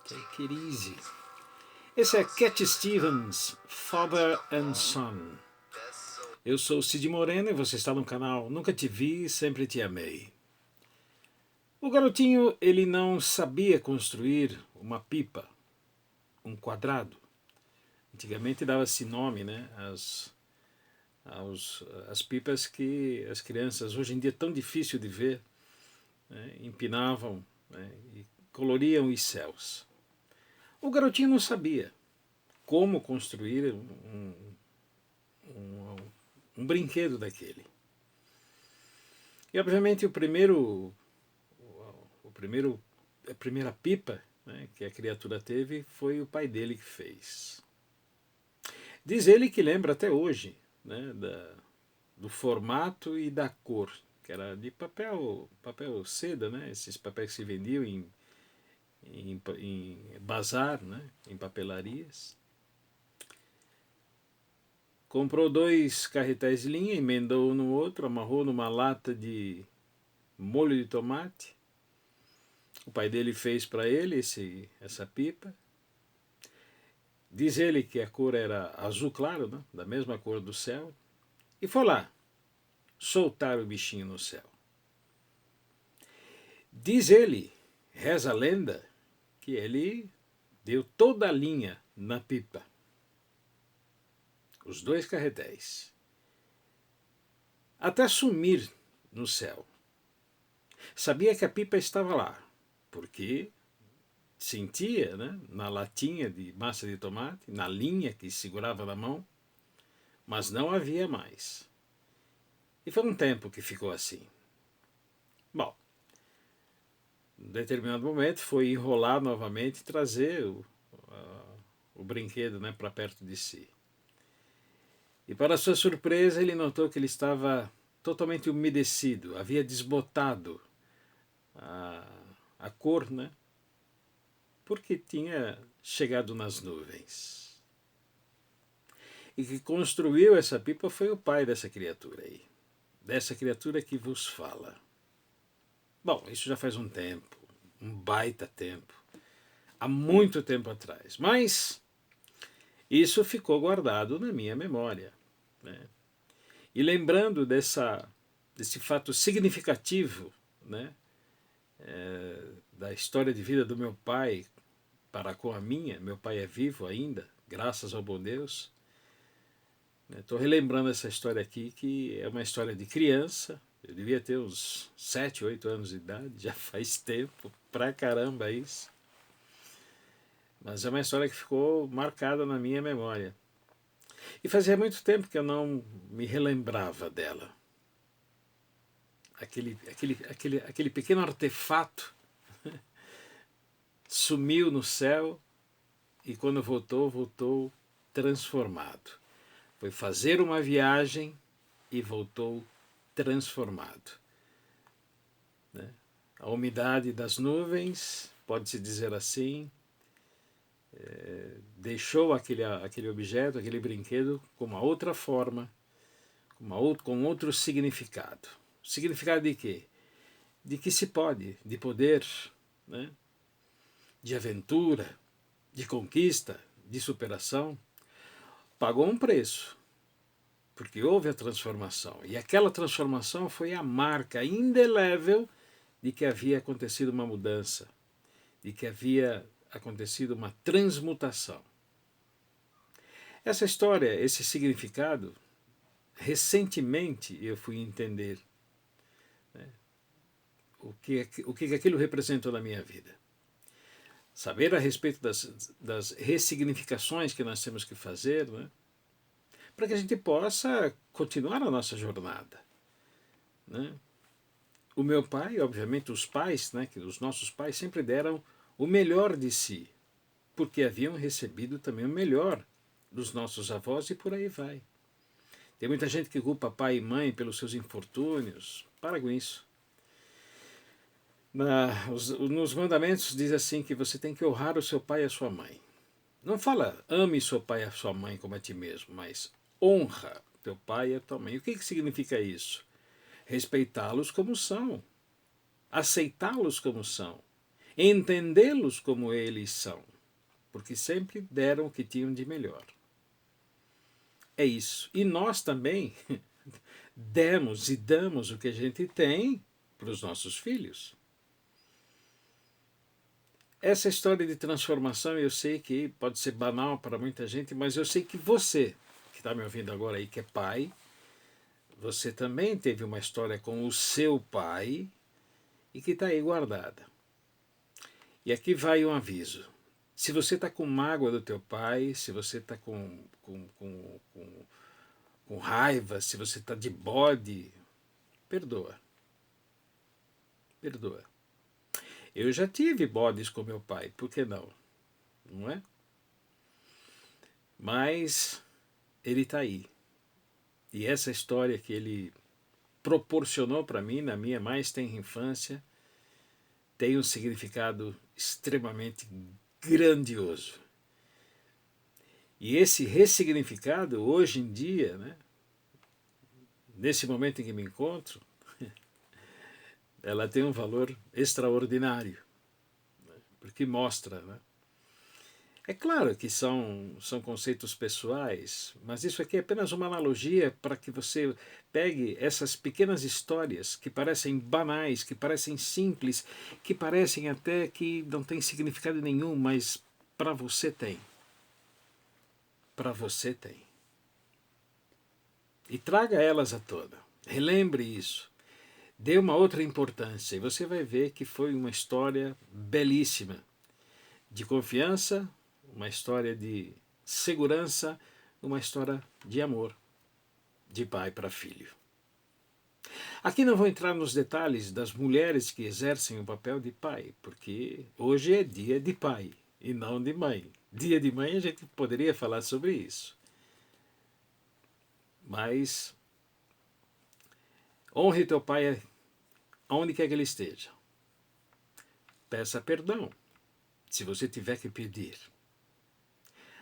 Take it easy. Esse é Cat Stevens, Father and Son. Eu sou o Cid Moreno e você está no canal Nunca Te Vi, Sempre Te Amei. O garotinho, ele não sabia construir uma pipa, um quadrado. Antigamente dava-se nome, né, às pipas que as crianças, hoje em dia tão difícil de ver, né, empinavam, né, e coloriam os céus. O garotinho não sabia como construir um brinquedo daquele. E obviamente a primeira pipa, né, que a criatura teve foi o pai dele que fez. Diz ele que lembra até hoje, né, do formato e da cor, que era de papel seda, né, esses papéis que se vendiam em bazar, né, em papelarias. Comprou 2 carretéis de linha, emendou um no outro, amarrou numa lata de molho de tomate. O pai dele fez para ele essa pipa. Diz ele que a cor era azul claro, né, da mesma cor do céu. E foi lá soltar o bichinho no céu. Diz ele, reza a lenda, que ele deu toda a linha na pipa. Os 2 carretéis. Até sumir no céu. Sabia que a pipa estava lá, porque sentia, né, na latinha de massa de tomate, na linha que segurava na mão, mas não havia mais. E foi um tempo que ficou assim. Bom, em determinado momento foi enrolar novamente e trazer o brinquedo, né, para perto de si. E para sua surpresa ele notou que ele estava totalmente umedecido, havia desbotado a cor, né, porque tinha chegado nas nuvens. E que construiu essa pipa foi o pai dessa criatura aí, dessa criatura que vos fala. Bom, isso já faz um tempo, um baita tempo, há muito tempo atrás, mas isso ficou guardado na minha memória, né? E lembrando desse fato significativo, né, da história de vida do meu pai para com a minha, meu pai é vivo ainda, graças ao bom Deus. Estou relembrando essa história aqui, que é uma história de criança. Eu devia ter uns 7, 8 anos de idade, já faz tempo, pra caramba isso. Mas é uma história que ficou marcada na minha memória. E fazia muito tempo que eu não me relembrava dela. Aquele pequeno artefato sumiu no céu e quando voltou transformado. Foi fazer uma viagem e voltou transformado. Né? A umidade das nuvens, pode-se dizer assim, deixou aquele objeto, aquele brinquedo com uma outra forma, com outro significado. Significado de quê? De que se pode, de poder, né? De aventura, de conquista, de superação. Pagou um preço, porque houve a transformação. E aquela transformação foi a marca indelével de que havia acontecido uma mudança, de que havia acontecido uma transmutação. Essa história, esse significado, recentemente eu fui entender, né, o que aquilo representou na minha vida. Saber a respeito das ressignificações que nós temos que fazer, né, para que a gente possa continuar a nossa jornada. Né? O meu pai, obviamente os pais, né, que os nossos pais sempre deram o melhor de si, porque haviam recebido também o melhor dos nossos avós e por aí vai. Tem muita gente que culpa pai e mãe pelos seus infortúnios. Para com isso. Nos mandamentos diz assim que você tem que honrar o seu pai e a sua mãe. Não fala ame seu pai e a sua mãe como a ti mesmo, mas honra teu pai e a tua mãe. O que significa isso? Respeitá-los como são. aceitá-los como são, entendê-los como eles são, porque sempre deram o que tinham de melhor. É isso. E nós também demos e damos o que a gente tem para os nossos filhos. Essa história de transformação eu sei que pode ser banal para muita gente, mas eu sei que você, que está me ouvindo agora aí, que é pai, você também teve uma história com o seu pai e que está aí guardada. E aqui vai um aviso. Se você está com mágoa do teu pai, se você está com raiva, se você está de bode, perdoa. Perdoa. Eu já tive bodes com meu pai, por que não? Não é? Mas ele está aí. E essa história que ele proporcionou para mim na minha mais tenra infância tem um significado extremamente grandioso. E esse ressignificado, hoje em dia, né, nesse momento em que me encontro, ela tem um valor extraordinário, né, porque mostra, né? É claro que são conceitos pessoais, mas isso aqui é apenas uma analogia para que você pegue essas pequenas histórias que parecem banais, que parecem simples, que parecem até que não têm significado nenhum, mas para você tem. Para você tem. E traga elas à tona. Relembre isso. Dê uma outra importância e você vai ver que foi uma história belíssima, de confiança, uma história de segurança, uma história de amor, de pai para filho. Aqui não vou entrar nos detalhes das mulheres que exercem o papel de pai, porque hoje é dia de pai e não de mãe. Dia de mãe a gente poderia falar sobre isso. Mas honre teu pai aonde quer que ele esteja. Peça perdão, se você tiver que pedir.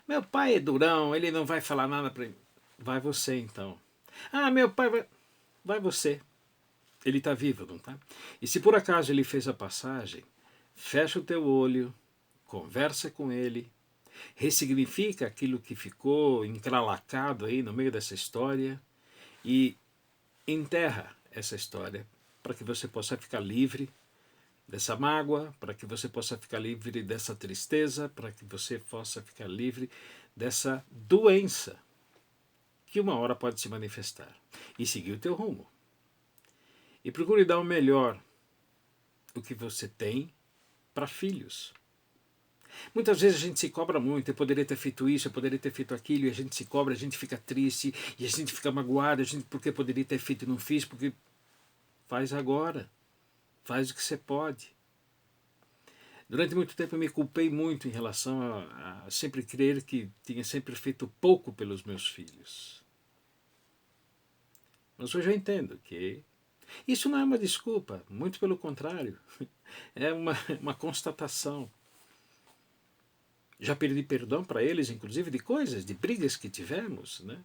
Meu pai é durão, ele não vai falar nada para mim. Vai você então. Ah, meu pai vai. Vai você. Ele está vivo, não está? E se por acaso ele fez a passagem, fecha o teu olho, conversa com ele, ressignifica aquilo que ficou encralacado aí no meio dessa história e enterra essa história para que você possa ficar livre dessa mágoa, para que você possa ficar livre dessa tristeza, para que você possa ficar livre dessa doença que uma hora pode se manifestar e seguir o teu rumo. E procure dar o melhor, o que você tem, para filhos. Muitas vezes a gente se cobra muito, eu poderia ter feito isso, eu poderia ter feito aquilo, e a gente se cobra, a gente fica triste, e a gente fica magoado, a gente porque poderia ter feito e não fiz, porque faz agora. Faz o que você pode. Durante muito tempo eu me culpei muito em relação a sempre crer que tinha sempre feito pouco pelos meus filhos. Mas hoje eu entendo que isso não é uma desculpa, muito pelo contrário. É uma constatação. Já pedi perdão para eles, inclusive, de coisas, de brigas que tivemos, né?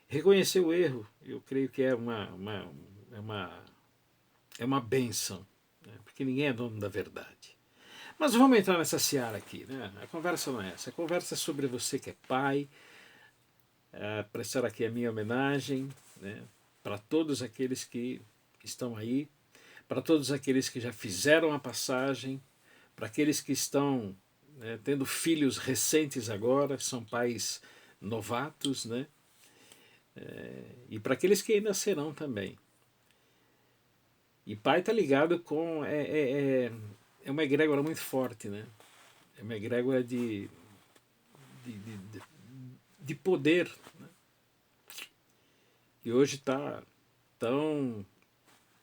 Reconhecer o erro, eu creio que é uma bênção, né? Porque ninguém é dono da verdade. Mas vamos entrar nessa seara aqui, né? A conversa não é essa. A conversa é sobre você que é pai, prestar aqui a minha homenagem, né? Para todos aqueles que estão aí, para todos aqueles que já fizeram a passagem, para aqueles que estão, né, tendo filhos recentes agora, são pais novatos, né? E para aqueles que ainda serão também. E pai está ligado com... É uma egrégora muito forte, né? É uma egrégora de poder, né? E hoje está tão,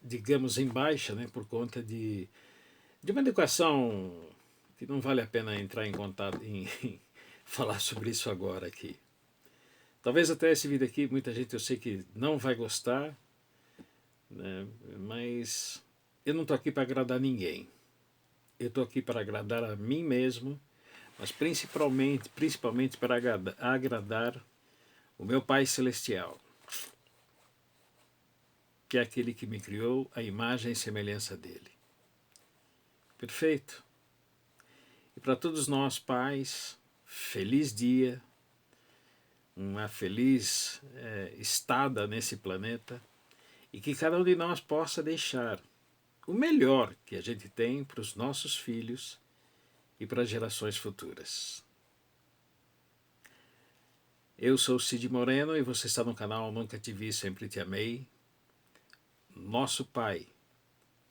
digamos, em baixa, né? Por conta de uma educação que não vale a pena entrar em contato, em falar sobre isso agora aqui. Talvez até esse vídeo aqui, muita gente eu sei que não vai gostar, né? Mas eu não estou aqui para agradar ninguém. Eu estou aqui para agradar a mim mesmo, mas principalmente para agradar o meu Pai Celestial. que é aquele que me criou à imagem e semelhança dele. Perfeito? E para todos nós, pais, feliz dia, uma feliz estada nesse planeta, e que cada um de nós possa deixar o melhor que a gente tem para os nossos filhos e para as gerações futuras. Eu sou Cid Moreno e você está no canal Nunca Te Vi, Sempre Te Amei. Nosso Pai,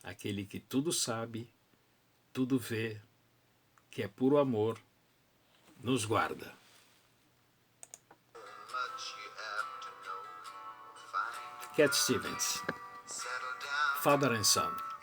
aquele que tudo sabe, tudo vê, que é puro amor, nos guarda. Cat Stevens, Father and Son.